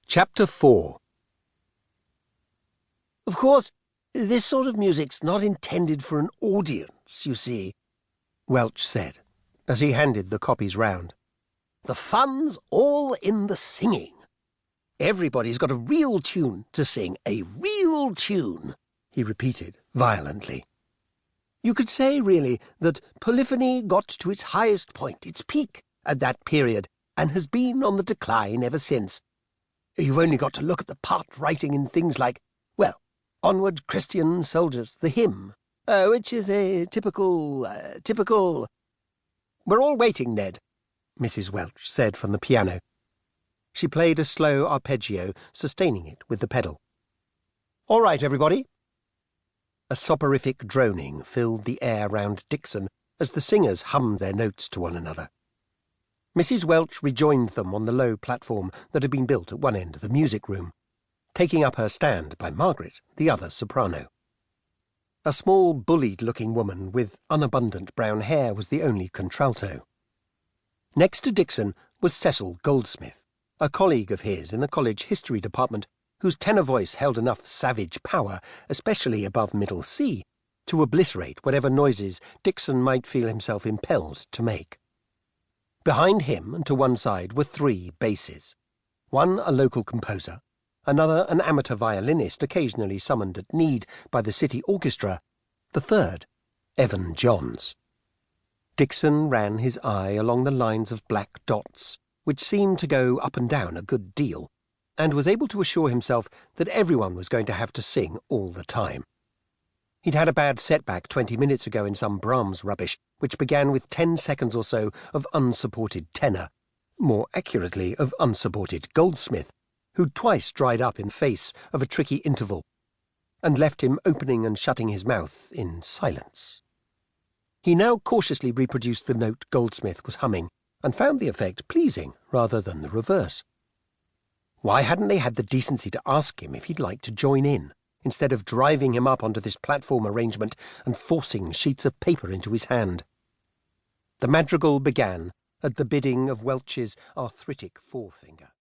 Chapter 4. Of course, this sort of music's not intended for an audience, you see, Welch said, as he handed the copies round. The fun's all in the singing. Everybody's got a real tune to sing, a real tune, he repeated violently. You could say, really, that polyphony got to its highest point, its peak, at that period, and has been on the decline ever since. You've only got to look at the part-writing in things like, well, Onward, Christian Soldiers, the hymn, which is a typical... We're all waiting, Ned, Mrs. Welch said from the piano. She played a slow arpeggio, sustaining it with the pedal. All right, everybody. A soporific droning filled the air round Dixon as the singers hummed their notes to one another. Mrs. Welch rejoined them on the low platform that had been built at one end of the music room, taking up her stand by Margaret, the other soprano. A small, bullied-looking woman with unabundant brown hair was the only contralto. Next to Dixon was Cecil Goldsmith, a colleague of his in the college history department, whose tenor voice held enough savage power, especially above middle C, to obliterate whatever noises Dixon might feel himself impelled to make. Behind him and to one side were three basses, one a local composer, another an amateur violinist occasionally summoned at need by the city orchestra, the third, Evan Johns. Dixon ran his eye along the lines of black dots, which seemed to go up and down a good deal, and was able to assure himself that everyone was going to have to sing all the time. He'd had a bad setback 20 minutes ago in some Brahms rubbish, which began with 10 seconds or so of unsupported tenor, more accurately of unsupported Goldsmith, who'd twice dried up in face of a tricky interval, and left him opening and shutting his mouth in silence. He now cautiously reproduced the note Goldsmith was humming, and found the effect pleasing rather than the reverse. Why hadn't they had the decency to ask him if he'd like to join in, instead of driving him up onto this platform arrangement and forcing sheets of paper into his hand? The madrigal began at the bidding of Welch's arthritic forefinger.